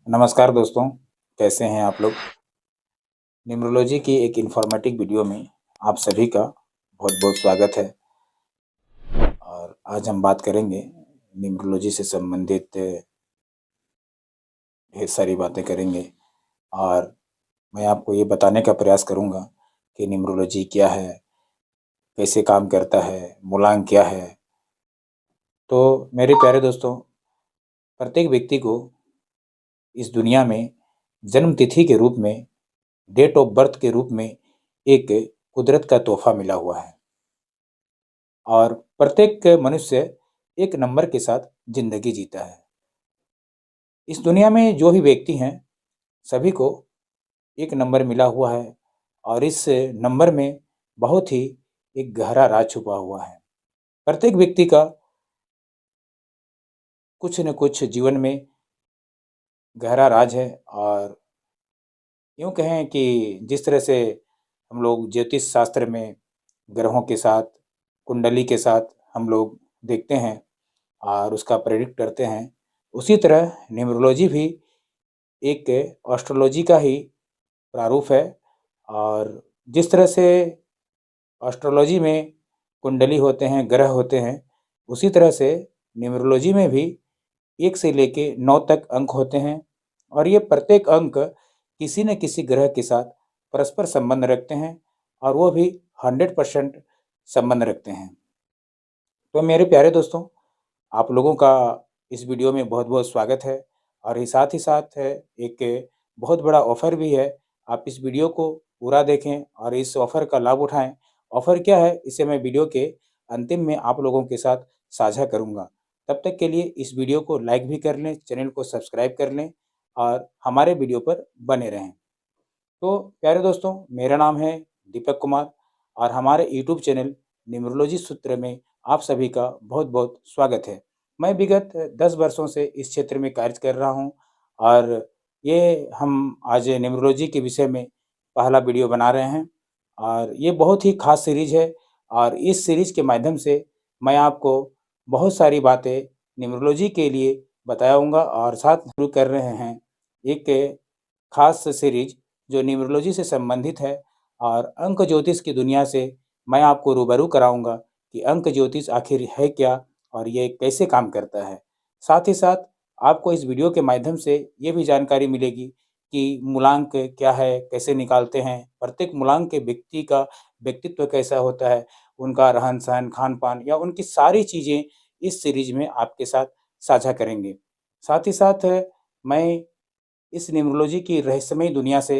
नमस्कार दोस्तों, कैसे हैं आप लोग? न्यूमरोलॉजी की एक इन्फॉर्मेटिव वीडियो में आप सभी का बहुत-बहुत स्वागत है। और आज हम बात करेंगे न्यूमरोलॉजी से संबंधित ढेर सारी बातें करेंगे और मैं आपको ये बताने का प्रयास करूँगा कि न्यूमरोलॉजी क्या है, कैसे काम करता है, मूलांक क्या है। तो मेरे प्यारे दोस्तों, प्रत्येक व्यक्ति को इस दुनिया में जन्म तिथि के रूप में, डेट ऑफ बर्थ के रूप में एक कुदरत का तोहफ़ा मिला हुआ है। और प्रत्येक मनुष्य एक नंबर के साथ ज़िंदगी जीता है। इस दुनिया में जो भी व्यक्ति हैं, सभी को एक नंबर मिला हुआ है और इस नंबर में बहुत ही एक गहरा राज छुपा हुआ है। प्रत्येक व्यक्ति का कुछ न कुछ जीवन में गहरा राज है और यूँ कहें कि जिस तरह से हम लोग ज्योतिष शास्त्र में ग्रहों के साथ, कुंडली के साथ हम लोग देखते हैं और उसका प्रेडिक्ट करते हैं, उसी तरह न्यूमरोलॉजी भी एक एस्ट्रोलॉजी का ही प्रारूप है। और जिस तरह से एस्ट्रोलॉजी में कुंडली होते हैं, ग्रह होते हैं, उसी तरह से न्यूमरोलॉजी में भी 1 से लेके 9 तक अंक होते हैं और ये प्रत्येक अंक किसी न किसी ग्रह के साथ परस्पर संबंध रखते हैं और वो भी 100% संबंध रखते हैं। तो मेरे प्यारे दोस्तों, आप लोगों का इस वीडियो में बहुत-बहुत स्वागत है और ही साथ एक बहुत बड़ा ऑफ़र भी है। आप इस वीडियो को पूरा देखें और इस ऑफ़र का लाभ उठाएँ। ऑफ़र क्या है, इसे मैं वीडियो के अंतिम में आप लोगों के साथ साझा करूँगा। तब तक के लिए इस वीडियो को लाइक भी कर लें, चैनल को सब्सक्राइब कर लें और हमारे वीडियो पर बने रहें। तो प्यारे दोस्तों, मेरा नाम है दीपक कुमार और हमारे यूट्यूब चैनल न्यूमरोलॉजी सूत्र में आप सभी का बहुत-बहुत स्वागत है। मैं विगत 10 वर्षों से इस क्षेत्र में कार्य कर रहा हूँ और ये हम आज न्यूमरोलॉजी के विषय में पहला वीडियो बना रहे हैं और ये बहुत ही ख़ास सीरीज़ है और इस सीरीज़ के माध्यम से मैं आपको बहुत सारी बातें न्यूमरोलॉजी के लिए बताऊँगा और साथ शुरू कर रहे हैं एक ख़ास सीरीज़ जो न्यूमरोलॉजी से संबंधित है और अंक ज्योतिष की दुनिया से मैं आपको रूबरू कराऊँगा कि अंक ज्योतिष आखिर है क्या और ये कैसे काम करता है। साथ ही साथ आपको इस वीडियो के माध्यम से ये भी जानकारी मिलेगी कि मूलांक क्या है, कैसे निकालते हैं, प्रत्येक मूलांक के व्यक्ति का व्यक्तित्व कैसा होता है, उनका रहन-सहन, खान-पान या उनकी सारी चीज़ें इस सीरीज़ में आपके साथ साझा करेंगे। साथ ही साथ मैं इस न्यूमरोलॉजी की रहस्यमयी दुनिया से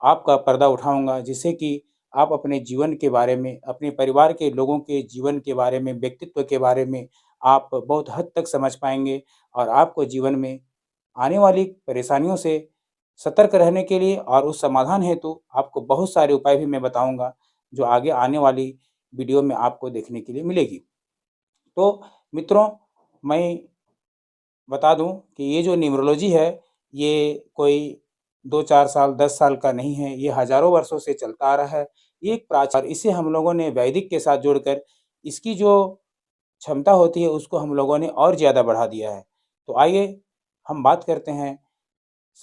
आपका पर्दा उठाऊँगा जिससे कि आप अपने जीवन के बारे में, अपने परिवार के लोगों के जीवन के बारे में, व्यक्तित्व के बारे में आप बहुत हद तक समझ पाएँगे और आपको जीवन में आने वाली परेशानियों से सतर्क रहने के लिए और उस समाधान हेतु आपको बहुत सारे उपाय भी मैं बताऊँगा, जो आगे आने वाली वीडियो में आपको देखने के लिए मिलेगी। तो मित्रों, मैं बता दूँ कि ये जो न्यूमरोलॉजी है, ये कोई 2-4 साल, 10 साल का नहीं है, ये हज़ारों वर्षों से चलता आ रहा है। ये एक और इसे हम लोगों ने वैदिक के साथ जोड़कर इसकी जो क्षमता होती है, उसको हम लोगों ने और ज़्यादा बढ़ा दिया है। तो आइए, हम बात करते हैं,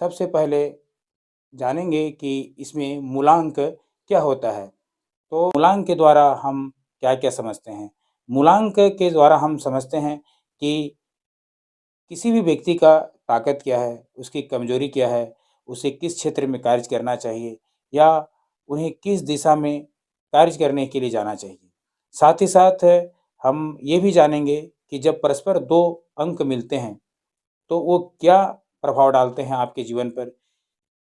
सबसे पहले जानेंगे कि इसमें मूलांक क्या होता है। तो मूलांक के द्वारा हम क्या-क्या समझते हैं? मूलांक के द्वारा हम समझते हैं कि किसी भी व्यक्ति का ताकत क्या है, उसकी कमजोरी क्या है, उसे किस क्षेत्र में कार्य करना चाहिए या उन्हें किस दिशा में कार्य करने के लिए जाना चाहिए। साथ ही साथ हम ये भी जानेंगे कि जब परस्पर 2 अंक मिलते हैं, तो वो क्या प्रभाव डालते हैं आपके जीवन पर।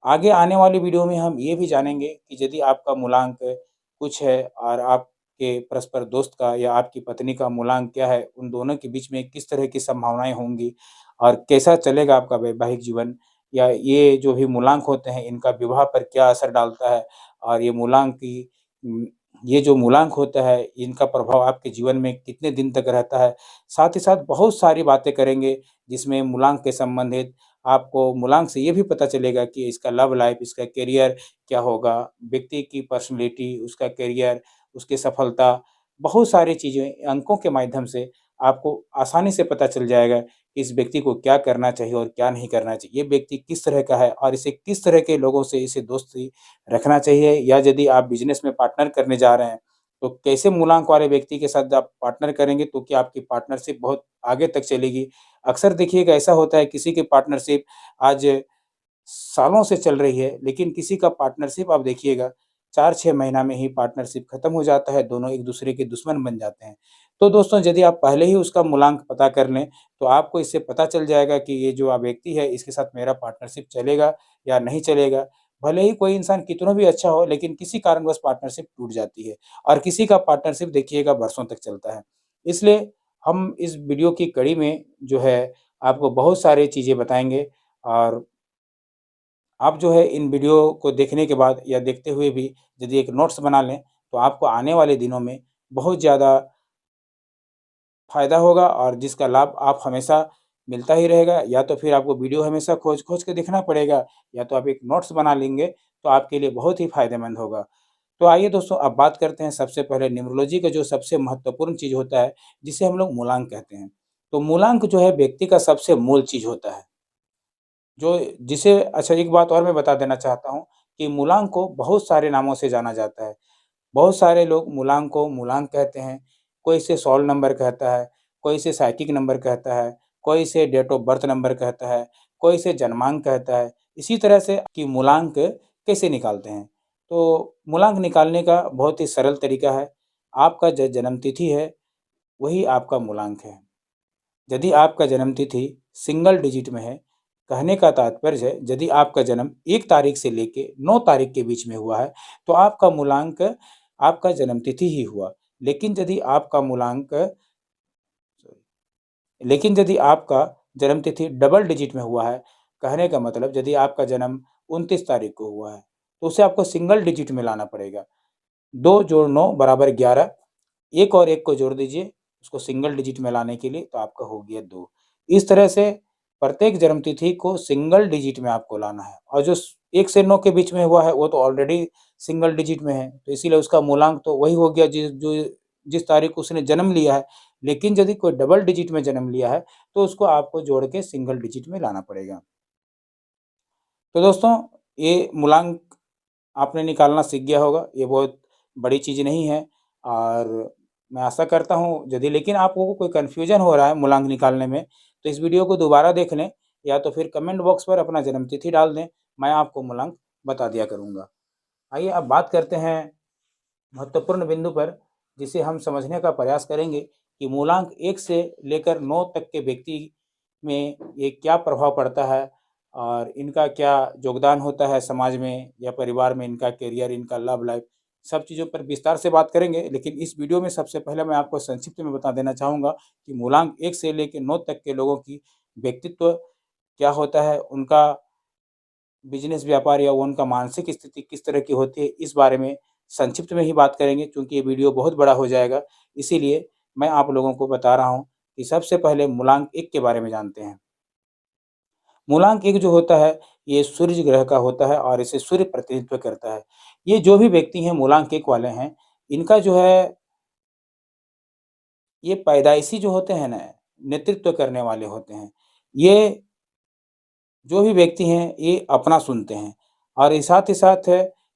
आगे आने वाली वीडियो में हम ये भी जानेंगे कि यदि आपका मूलांक कुछ है और आपके परस्पर दोस्त का या आपकी पत्नी का मूलांक क्या है, उन दोनों के बीच में किस तरह की संभावनाएँ होंगी और कैसा चलेगा आपका वैवाहिक जीवन या ये जो भी मूलांक होते हैं, इनका विवाह पर क्या असर डालता है और ये मूलांक की ये जो मूलांक होता है, इनका प्रभाव आपके जीवन में कितने दिन तक रहता है। साथ ही साथ बहुत सारी बातें करेंगे, जिसमें मूलांक के संबंधित आपको मूलांक से ये भी पता चलेगा कि इसका लव लाइफ़, इसका करियर क्या होगा, व्यक्ति की पर्सनैलिटी, उसका करियर, उसकी सफलता, बहुत सारी चीज़ें अंकों के माध्यम से आपको आसानी से पता चल जाएगा इस व्यक्ति को क्या करना चाहिए और क्या नहीं करना चाहिए, ये व्यक्ति किस तरह का है और इसे किस तरह के लोगों से इसे दोस्ती रखना चाहिए, या यदि आप बिज़नेस में पार्टनर करने जा रहे हैं, तो कैसे मूलांक वाले व्यक्ति के साथ आप पार्टनर करेंगे तो कि आपकी पार्टनरशिप बहुत आगे तक चलेगी। अक्सर देखिएगा ऐसा होता है किसी की पार्टनरशिप आज सालों से चल रही है, लेकिन किसी का पार्टनरशिप आप देखिएगा 4-6 महीना में ही पार्टनरशिप खत्म हो जाता है, दोनों एक-दूसरे के दुश्मन बन जाते हैं। तो दोस्तों यदि आप पहले ही उसका मूलांक पता कर लें, तो आपको इससे पता चल जाएगा कि ये जो व्यक्ति है इसके साथ मेरा पार्टनरशिप चलेगा या नहीं चलेगा। भले ही कोई इंसान कितना भी अच्छा हो, लेकिन किसी कारणवश पार्टनरशिप टूट जाती है और किसी का पार्टनरशिप देखिएगा बरसों तक चलता है। इसलिए हम इस वीडियो की कड़ी में जो है आपको बहुत सारी चीज़ें बताएँगे, और आप जो है इन वीडियो को देखने के बाद या देखते हुए भी यदि एक नोट्स बना लें, तो आपको आने वाले दिनों में बहुत ज़्यादा फ़ायदा होगा और जिसका लाभ आप हमेशा मिलता ही रहेगा। या तो फिर आपको वीडियो हमेशा खोज-खोज के देखना पड़ेगा, या तो आप एक नोट्स बना लेंगे, तो आपके लिए बहुत ही फ़ायदेमंद होगा। तो आइए दोस्तों, अब बात करते हैं सबसे पहले न्यूमरोलॉजी का जो सबसे महत्वपूर्ण चीज़ होता है, जिसे हम लोग मूलांक कहते हैं। तो मूलांक जो है व्यक्ति का सबसे मूल चीज़ होता है। जो जिसे अच्छा, एक बात और मैं बता देना चाहता हूँ कि मूलांक को बहुत सारे नामों से जाना जाता है। बहुत सारे लोग मूलांक को मूलांक कहते हैं, कोई इसे सोल नंबर कहता है, कोई इसे साइकिक नंबर कहता है, कोई इसे डेट ऑफ बर्थ नंबर कहता है, कोई इसे जन्मांक कहता है। इसी तरह से कि मूलांक कैसे निकालते हैं? तो मूलांक निकालने का बहुत ही सरल तरीका है। आपका ज जन्म तिथि है, वही आपका मूलांक है। यदि आपका जन्म तिथि सिंगल डिजिट में है, कहने का तात्पर्य है यदि आपका जन्म 1 तारीख से लेके 9 तारीख के बीच में हुआ है, तो आपका मूलांक आपका जन्म तिथि ही हुआ। लेकिन यदि आपका मूलांक लेकिन यदि आपका जन्म तिथि डबल डिजिट में हुआ है, कहने का मतलब यदि आपका जन्म 29 तारीख को हुआ है, तो उसे आपको सिंगल डिजिट में लाना पड़ेगा। 2 जोड़ 9 बराबर 11, 1 और 1 को जोड़ दीजिए, उसको सिंगल डिजिट में लाने के लिए, तो आपका हो गया 2। इस तरह से प्रत्येक जन्म तिथि को सिंगल डिजिट में आपको लाना है, और जो 1 से 9 के बीच में हुआ है, वो तो ऑलरेडी सिंगल डिजिट में है, तो इसीलिए उसका मूलांक तो वही हो गया जिस तारीख को उसने जन्म लिया है। लेकिन यदि कोई डबल डिजिट में जन्म लिया है, तो उसको आपको जोड़ के सिंगल डिजिट में लाना पड़ेगा। तो दोस्तों, ये मूलांक आपने निकालना सीख गया होगा, ये बहुत बड़ी चीज़ नहीं है, और मैं आशा करता हूँ यदि लेकिन आप लोगों को कोई कन्फ्यूज़न हो रहा है मूलांक निकालने में, तो इस वीडियो को दोबारा देख लें, या तो फिर कमेंट बॉक्स पर अपना जन्मतिथि डाल दें, मैं आपको मूलांक बता दिया करूँगा। आइए अब बात करते हैं महत्वपूर्ण बिंदु पर, जिसे हम समझने का प्रयास करेंगे कि मूलांक 1 से लेकर 9 तक के व्यक्ति में ये क्या प्रभाव पड़ता है और इनका क्या योगदान होता है समाज में या परिवार में, इनका करियर, इनका लव लाइफ, सब चीज़ों पर विस्तार से बात करेंगे। लेकिन इस वीडियो में सबसे पहले मैं आपको संक्षिप्त में बता देना चाहूँगा कि मूलांक 1 से लेके 9 तक के लोगों की व्यक्तित्व क्या होता है, उनका बिज़नेस व्यापार या वो उनका मानसिक स्थिति किस तरह की होती है, इस बारे में संक्षिप्त में ही बात करेंगे, क्योंकि ये वीडियो बहुत बड़ा हो जाएगा। इसीलिए मैं आप लोगों को बता रहा हूँ कि सबसे पहले मूलांक 1 के बारे में जानते हैं। मूलांक 1 जो होता है, ये सूर्य ग्रह का होता है और इसे सूर्य प्रतिनिधित्व करता है। ये जो भी व्यक्ति हैं मूलांक 1 वाले हैं, इनका जो है ये पैदाइशी जो होते हैं ना, नेतृत्व करने वाले होते हैं। ये जो भी व्यक्ति हैं, ये अपना सुनते हैं और साथ ही साथ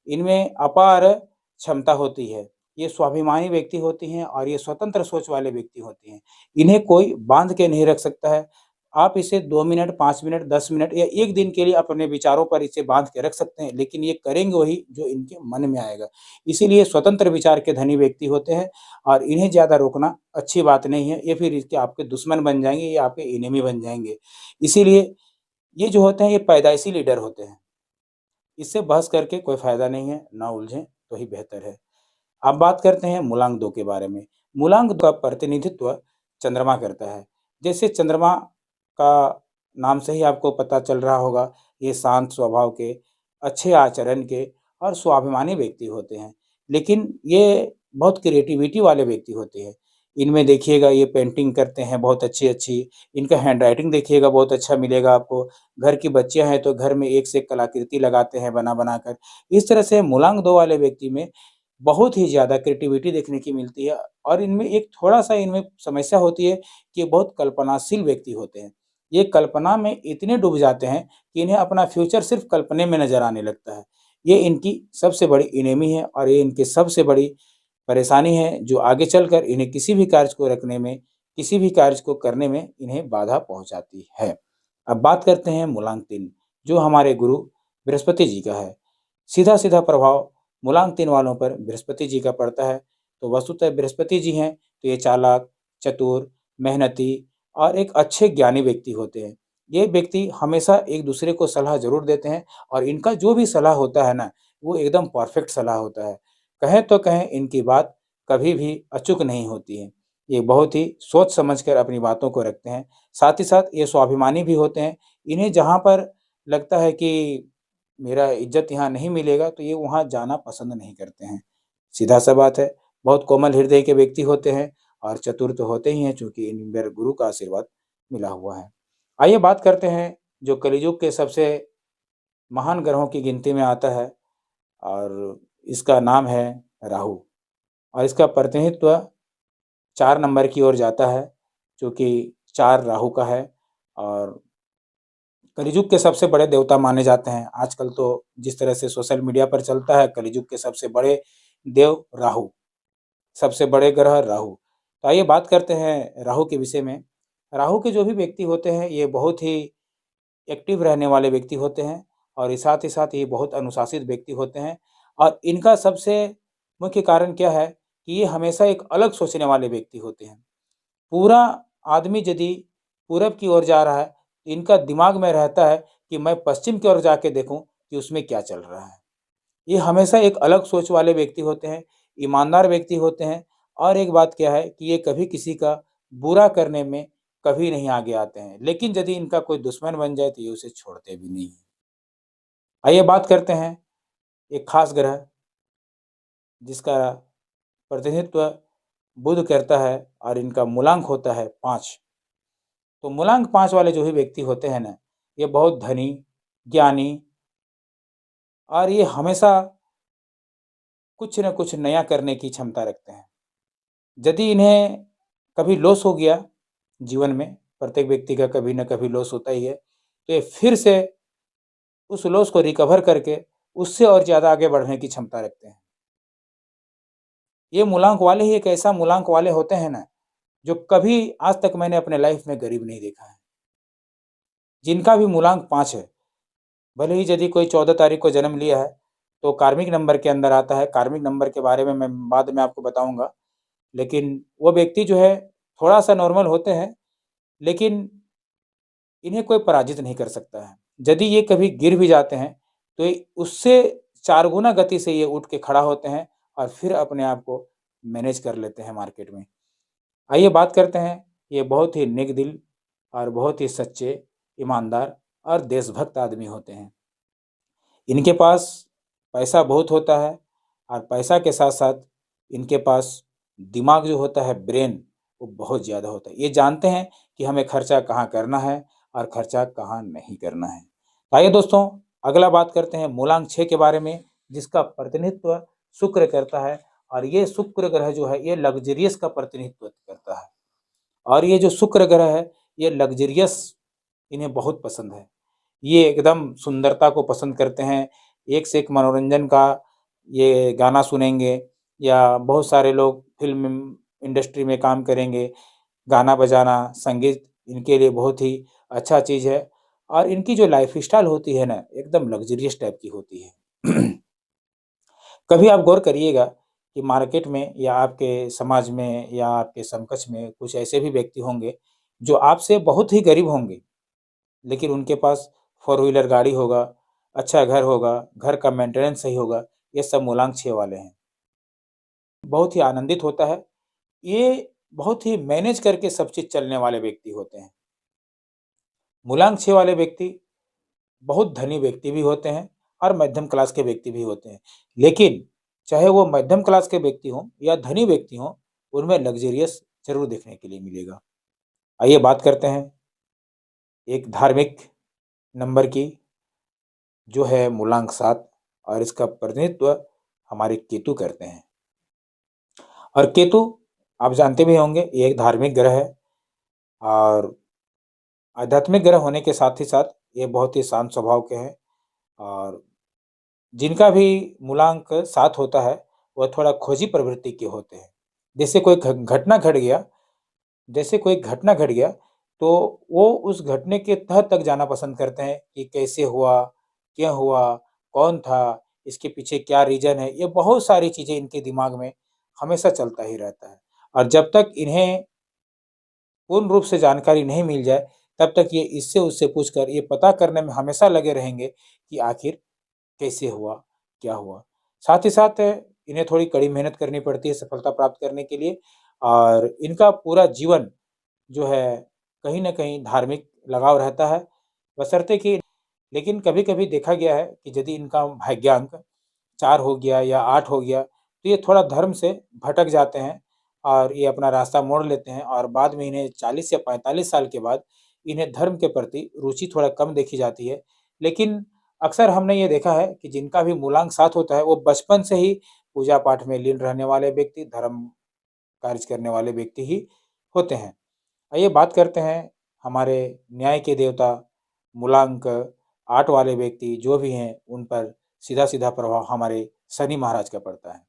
इनमें अपार क्षमता होती है। ये स्वाभिमानी व्यक्ति होते हैं और ये स्वतंत्र सोच वाले व्यक्ति होते हैं। इन्हें कोई बाँध के नहीं रख सकता है। आप इसे 2 मिनट, 5 मिनट, 10 मिनट या 1 दिन के लिए अपने विचारों पर इसे बाँध के रख सकते हैं, लेकिन ये करेंगे वही जो इनके मन में आएगा। इसीलिए स्वतंत्र विचार के धनी व्यक्ति होते हैं और इन्हें ज़्यादा रोकना अच्छी बात नहीं है। ये फिर इसके आपके दुश्मन बन जाएँगे, ये आपके एनिमी बन जाएँगे। इसीलिए ये जो होते हैं, ये पैदाइशी लीडर होते हैं। इससे बहस करके कोई फ़ायदा नहीं है, ना उलझें तो ही बेहतर है। अब बात करते हैं मूलांक 2 के बारे में। मूलांक 2 का प्रतिनिधित्व चंद्रमा करता है। जैसे चंद्रमा का नाम से ही आपको पता चल रहा होगा, ये शांत स्वभाव के, अच्छे आचरण के और स्वाभिमानी व्यक्ति होते हैं। लेकिन ये बहुत क्रिएटिविटी वाले व्यक्ति होते हैं। इनमें देखिएगा ये पेंटिंग करते हैं बहुत अच्छी-अच्छी, इनका हैंडराइटिंग देखिएगा बहुत अच्छा मिलेगा आपको। घर की बच्चियाँ हैं तो घर में एक से एक कलाकृति लगाते हैं बना-बना कर। इस तरह से मूलांक 2 वाले व्यक्ति में बहुत ही ज़्यादा क्रिएटिविटी देखने की मिलती है, और इनमें एक थोड़ा-सा इनमें समस्या होती है कि ये बहुत कल्पनाशील व्यक्ति होते हैं। ये कल्पना में इतने डूब जाते हैं कि इन्हें अपना फ्यूचर सिर्फ कल्पने में नजर आने लगता है। ये इनकी सबसे बड़ी एनिमी है और ये इनकी सबसे बड़ी परेशानी है, जो आगे चलकर इन्हें किसी भी कार्य को रखने में, किसी भी कार्य को करने में इन्हें बाधा पहुंचाती है। अब बात करते हैं मूलांक 3, जो हमारे गुरु बृहस्पति जी का है। सीधा-सीधा प्रभाव मूलांक 3 वालों पर बृहस्पति जी का पड़ता है। तो वस्तुतः बृहस्पति जी हैं, तो ये चालाक, चतुर, मेहनती और एक अच्छे ज्ञानी व्यक्ति होते हैं। ये व्यक्ति हमेशा एक दूसरे को सलाह ज़रूर देते हैं और इनका जो भी सलाह होता है ना, वो एकदम परफेक्ट सलाह होता है। कहें तो कहें, इनकी बात कभी भी अचूक नहीं होती है। ये बहुत ही सोच समझ कर अपनी बातों को रखते हैं। साथ ही साथ ये स्वाभिमानी भी होते हैं। इन्हें जहाँ पर लगता है कि मेरा इज़्ज़त यहाँ नहीं मिलेगा, तो ये वहाँ जाना पसंद नहीं करते हैं। सीधा-सा बात है, बहुत कोमल हृदय के व्यक्ति होते हैं और चतुर तो होते ही हैं, चूँकि इन पर गुरु का आशीर्वाद मिला हुआ है। आइए बात करते हैं जो कलियुग के सबसे महान ग्रहों की गिनती में आता है, और इसका नाम है राहु, और इसका प्रतिनिधित्व 4 नंबर की ओर जाता है, जो कि 4 राहु का है और कलियुग के सबसे बड़े देवता माने जाते हैं। आजकल तो जिस तरह से सोशल मीडिया पर चलता है, कलियुग के सबसे बड़े देव राहु, सबसे बड़े ग्रह राहु। तो आइए बात करते हैं राहु के विषय में। राहु के जो भी व्यक्ति होते हैं, ये बहुत ही एक्टिव रहने वाले व्यक्ति होते हैं और साथ ही साथ ये बहुत अनुशासित व्यक्ति होते हैं। और इनका सबसे मुख्य कारण क्या है कि ये हमेशा एक अलग सोचने वाले व्यक्ति होते हैं। पूरा आदमी यदि पूरब की ओर जा रहा है, तो इनका दिमाग में रहता है कि मैं पश्चिम की ओर जाके देखूं कि उसमें क्या चल रहा है। ये हमेशा एक अलग सोच वाले व्यक्ति होते हैं, ईमानदार व्यक्ति होते हैं। और एक बात क्या है कि ये कभी किसी का बुरा करने में कभी नहीं आगे आते हैं, लेकिन यदि इनका कोई दुश्मन बन जाए तो ये उसे छोड़ते भी नहीं। आइए बात करते हैं एक खास ग्रह जिसका प्रतिनिधित्व बुध करता है और इनका मूलांक होता है 5। तो मूलांक 5 वाले जो भी व्यक्ति होते हैं ना, ये बहुत धनी, ज्ञानी और ये हमेशा कुछ न कुछ नया करने की क्षमता रखते हैं। यदि इन्हें कभी लॉस हो गया जीवन में, प्रत्येक व्यक्ति का कभी न कभी लॉस होता ही है, तो ये फिर से उस लॉस को रिकवर करके उससे और ज़्यादा आगे बढ़ने की क्षमता रखते हैं। ये मूलांक वाले ही एक ऐसा मूलांक वाले होते हैं ना, जो कभी आज तक मैंने अपने लाइफ में गरीब नहीं देखा है। जिनका भी मूलांक 5 है, भले ही यदि कोई 14 तारीख को जन्म लिया है, तो कार्मिक नंबर के अंदर आता है। कार्मिक नंबर के बारे में मैं बाद में आपको बताऊँगा। लेकिन वो व्यक्ति जो है थोड़ा-सा नॉर्मल होते हैं, लेकिन इन्हें कोई पराजित नहीं कर सकता है। यदि ये कभी गिर भी जाते हैं, तो ये उससे 4 गुना गति से ये उठ के खड़ा होते हैं और फिर अपने आप को मैनेज कर लेते हैं मार्केट में। आइए बात करते हैं, ये बहुत ही नेक दिल और बहुत ही सच्चे, ईमानदार और देशभक्त आदमी होते हैं। इनके पास पैसा बहुत होता है और पैसा के साथ-साथ इनके पास दिमाग जो होता है, ब्रेन, वो बहुत ज़्यादा होता है। ये जानते हैं कि हमें खर्चा कहाँ करना है और खर्चा कहाँ नहीं करना है। आइए दोस्तों, अगला बात करते हैं मूलांक 6 के बारे में, जिसका प्रतिनिधित्व शुक्र करता है। और ये शुक्र ग्रह जो है, ये लग्ज़रियस का प्रतिनिधित्व करता है। और ये जो शुक्र ग्रह है, ये लग्ज़रियस इन्हें बहुत पसंद है। ये एकदम सुंदरता को पसंद करते हैं। एक से एक मनोरंजन का ये गाना सुनेंगे, या बहुत सारे लोग फ़िल्म इंडस्ट्री में काम करेंगे। गाना बजाना, संगीत इनके लिए बहुत ही अच्छा चीज़ है। और इनकी जो लाइफ़स्टाइल होती है ना, एकदम लग्ज़रियस टाइप की होती है। कभी आप गौर करिएगा कि मार्केट में या आपके समाज में या आपके समकक्ष में कुछ ऐसे भी व्यक्ति होंगे, जो आपसे बहुत ही गरीब होंगे, लेकिन उनके पास फ़ोर व्हीलर गाड़ी होगा, अच्छा घर होगा, घर का मेंटेनेंस सही होगा। ये सब मूलांक 6 वाले हैं। बहुत ही आनंदित होता है। ये बहुत ही मैनेज करके सब चीज़ चलने वाले व्यक्ति होते हैं। मूलांक 6 वाले व्यक्ति बहुत धनी व्यक्ति भी होते हैं और मध्यम क्लास के व्यक्ति भी होते हैं। लेकिन चाहे वो मध्यम क्लास के व्यक्ति हों या धनी व्यक्ति हों, उनमें लग्ज़रियस ज़रूर देखने के लिए मिलेगा। आइए बात करते हैं एक धार्मिक नंबर की, जो है मूलांक 7, और इसका प्रतिनिधित्व हमारे केतु करते हैं। और केतु आप जानते भी होंगे, ये एक धार्मिक ग्रह है और आध्यात्मिक ग्रह होने के साथ ही साथ ये बहुत ही शांत स्वभाव के हैं और जिनका भी मूलांक 7 होता है, वह थोड़ा खोजी प्रवृत्ति के होते हैं। जैसे कोई घ घटना घट गया जैसे कोई घटना घट गया, तो वो उस घटने के तह तक जाना पसंद करते हैं कि कैसे हुआ, क्यों हुआ, कौन था, इसके पीछे क्या रीज़न है, ये बहुत सारी चीज़ें इनके दिमाग में हमेशा चलता ही रहता है। और जब तक इन्हें पूर्ण रूप से जानकारी नहीं मिल जाए, तब तक ये इससे उससे पूछकर ये पता करने में हमेशा लगे रहेंगे कि आखिर कैसे हुआ, क्या हुआ? साथ ही साथ इन्हें थोड़ी कड़ी मेहनत करनी पड़ती है सफलता प्राप्त करने के लिए और इनका पूरा जीवन जो है कहीं न कहीं धार्मिक लगाव रहता है, बशर्ते कि लेकिन कभी-कभी देखा गया है कि यदि इनका भाग्यांक 4 हो गया या 8 हो गया, तो ये थोड़ा धर्म से भटक जाते हैं और ये अपना रास्ता मोड़ लेते हैं और बाद में इन्हें 40 या 45 साल के बाद इन्हें धर्म के प्रति रुचि थोड़ा कम देखी जाती है। लेकिन अक्सर हमने ये देखा है कि जिनका भी मूलांक 7 होता है, वो बचपन से ही पूजा-पाठ में लीन रहने वाले व्यक्ति, धर्म कार्य करने वाले व्यक्ति ही होते हैं। आइए बात करते हैं हमारे न्याय के देवता मूलांक 8 वाले व्यक्ति जो भी हैं, उन पर सीधा-सीधा प्रभाव हमारे शनि महाराज का पड़ता है।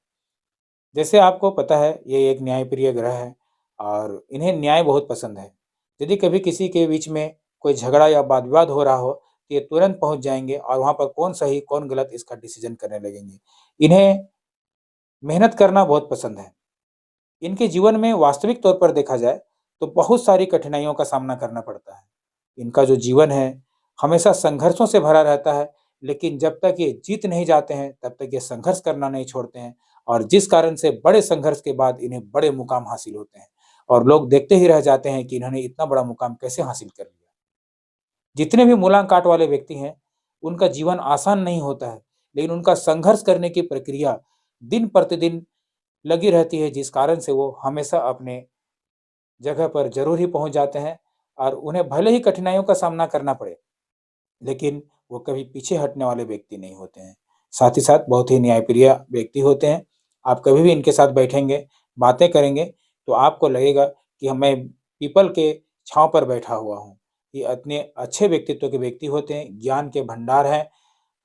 जैसे आपको पता है ये एक न्यायप्रिय ग्रह है और इन्हें न्याय बहुत पसंद है। यदि कभी किसी के बीच में कोई झगड़ा या वाद-विवाद हो रहा हो, तो ये तुरंत पहुँच जाएँगे और वहाँ पर कौन सही, कौन गलत इसका डिसीज़न करने लगेंगे। इन्हें मेहनत करना बहुत पसंद है। इनके जीवन में वास्तविक तौर पर देखा जाए, तो बहुत सारी कठिनाइयों का सामना करना पड़ता है। इनका जो जीवन है, हमेशा संघर्षों से भरा रहता है, लेकिन जब तक ये जीत नहीं जाते हैं, तब तक ये संघर्ष करना नहीं छोड़ते हैं और जिस कारण से बड़े संघर्ष के बाद इन्हें बड़े मुकाम हासिल होते हैं और लोग देखते ही रह जाते हैं कि इन्होंने इतना बड़ा मुकाम कैसे हासिल कर लिया। जितने भी मूलांक 8 वाले व्यक्ति हैं, उनका जीवन आसान नहीं होता है, लेकिन उनका संघर्ष करने की प्रक्रिया दिन-प्रतिदिन लगी रहती है, जिस कारण से वो हमेशा अपने जगह पर ज़रूर ही पहुँच जाते हैं और उन्हें भले ही कठिनाइयों का सामना करना पड़े, लेकिन वो कभी पीछे हटने वाले व्यक्ति नहीं होते हैं। साथ ही साथ बहुत ही न्यायप्रिय व्यक्ति होते हैं। आप कभी भी इनके साथ बैठेंगे, बातें करेंगे, तो आपको लगेगा कि मैं पीपल के छाँव पर बैठा हुआ हूँ। ये इतने अच्छे व्यक्तित्व के व्यक्ति होते हैं, ज्ञान के भंडार हैं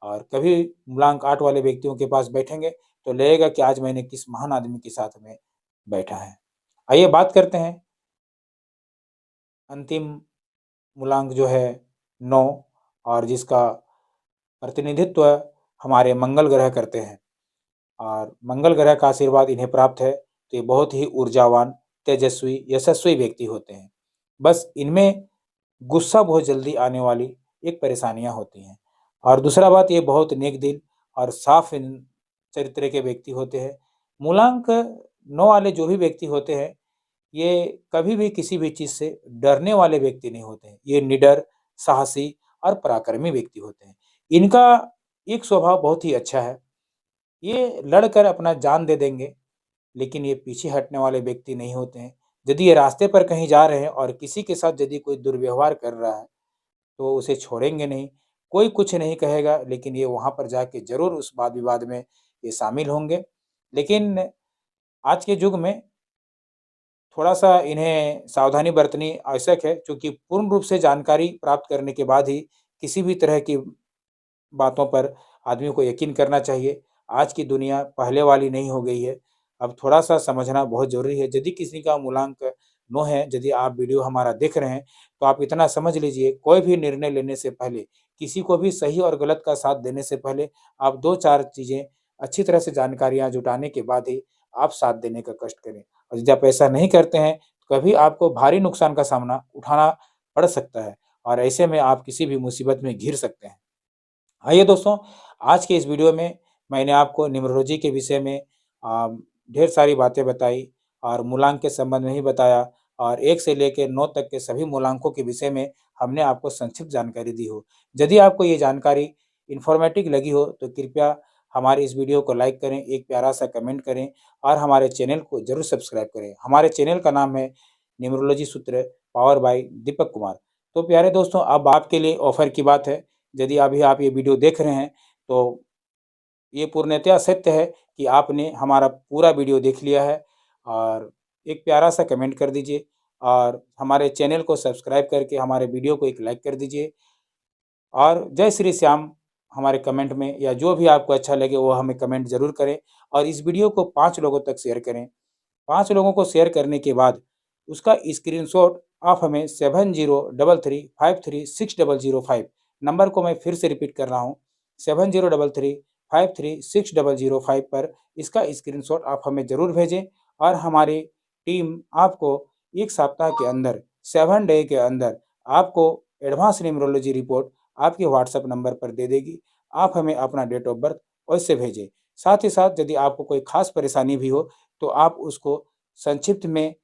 और कभी मूलांक 8 वाले व्यक्तियों के पास बैठेंगे, तो लगेगा कि आज मैंने किस महान आदमी के साथ में बैठा है। आइए बात करते हैं अंतिम मूलांक जो है 9 और जिसका प्रतिनिधित्व हमारे मंगल ग्रह करते हैं और मंगल ग्रह का आशीर्वाद इन्हें प्राप्त है, तो ये बहुत ही ऊर्जावान, तेजस्वी, यशस्वी व्यक्ति होते हैं। बस इनमें गुस्सा बहुत जल्दी आने वाली एक परेशानियाँ होती हैं और दूसरा बात ये बहुत नेक दिल और साफ इन चरित्र के व्यक्ति होते हैं। मूलांक 9 वाले जो भी व्यक्ति होते हैं, ये कभी भी किसी भी चीज़ से डरने वाले व्यक्ति नहीं होते हैं। ये निडर, साहसी और पराक्रमी व्यक्ति होते हैं। इनका एक स्वभाव बहुत ही अच्छा है। ये लड़कर अपना जान दे देंगे, लेकिन ये पीछे हटने वाले व्यक्ति नहीं होते हैं। यदि ये रास्ते पर कहीं जा रहे हैं और किसी के साथ यदि कोई दुर्व्यवहार कर रहा है, तो उसे छोड़ेंगे नहीं। कोई कुछ नहीं कहेगा, लेकिन ये वहाँ पर जाके ज़रूर उस वाद-विवाद में ये शामिल होंगे। लेकिन आज के युग में थोड़ा-सा इन्हें सावधानी बरतनी आवश्यक है, क्योंकि पूर्ण रूप से जानकारी प्राप्त करने के बाद ही किसी भी तरह की बातों पर आदमी को यकीन करना चाहिए। आज की दुनिया पहले वाली नहीं हो गई है। अब थोड़ा-सा समझना बहुत ज़रूरी है। यदि किसी का मूलांक 9 है, यदि आप वीडियो हमारा देख रहे हैं, तो आप इतना समझ लीजिए, कोई भी निर्णय लेने से पहले, किसी को भी सही और गलत का साथ देने से पहले, आप 2-4 चीज़ें अच्छी तरह से जानकारियाँ जुटाने के बाद ही आप साथ देने का कष्ट करें। और यदि आप ऐसा नहीं करते हैं, तो कभी आपको भारी नुकसान का सामना उठाना पड़ सकता है और ऐसे में आप किसी भी मुसीबत में घिर सकते हैं। आइए दोस्तों, आज के इस वीडियो में मैंने आपको न्यूमरोलॉजी के विषय में अ, ढेर सारी बातें बताई और मूलांक के संबंध में ही बताया और 1 से लेके 9 तक के सभी मूलांकों के विषय में हमने आपको संक्षिप्त जानकारी दी हो। यदि आपको ये जानकारी इन्फॉर्मेटिव लगी हो, तो कृपया हमारे इस वीडियो को लाइक करें, एक प्यारा-सा कमेंट करें और हमारे चैनल को ज़रूर सब्सक्राइब करें। हमारे चैनल का नाम है न्यूमरोलॉजी सूत्र पावर बाय दीपक कुमार। तो प्यारे दोस्तों, अब आपके लिए ऑफ़र की बात है। यदि अभी आप ये वीडियो देख रहे हैं, तो ये पूर्णतः सत्य है कि आपने हमारा पूरा वीडियो देख लिया है और एक प्यारा-सा कमेंट कर दीजिए और हमारे चैनल को सब्सक्राइब करके हमारे वीडियो को एक लाइक कर दीजिए और जय श्री श्याम हमारे कमेंट में, या जो भी आपको अच्छा लगे वो हमें कमेंट ज़रूर करें और इस वीडियो को 5 लोगों तक शेयर करें। 5 लोगों को शेयर करने के बाद उसका स्क्रीनशॉट आप हमें 7033536005 नंबर को मैं फिर से रिपीट कर रहा हूँ, 7033536005 पर इसका स्क्रीनशॉट आप हमें ज़रूर भेजें और हमारी टीम आपको 1 सप्ताह के अंदर 7 डे के अंदर आपको एडवांस न्यूमरोलॉजी रिपोर्ट आपके व्हाट्सएप नंबर पर दे देगी। आप हमें अपना डेट ऑफ बर्थ अवश्य भेजें। साथ ही साथ यदि आपको कोई खास परेशानी भी हो तो आप उसको संक्षिप्त में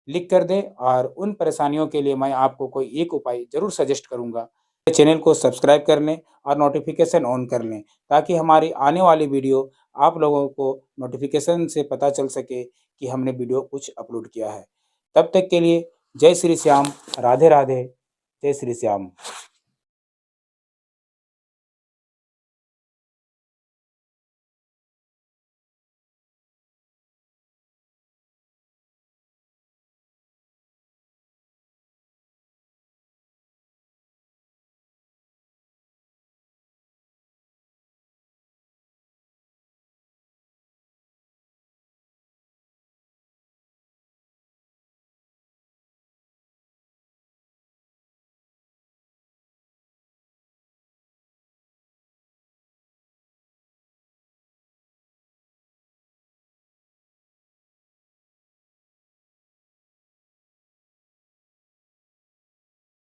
लिख कर दें और उन परेशानियों के लिए मैं आपको कोई एक उपाय ज़रूर सजेस्ट करूँगा। चैनल को सब्सक्राइब कर लें और नोटिफिकेशन ऑन कर लें ताकि हमारी आने वाली वीडियो आप लोगों को नोटिफिकेशन से पता चल सके कि हमने वीडियो कुछ अपलोड किया है। तब तक के लिए जय श्री श्याम, राधे राधे, जय श्री श्याम।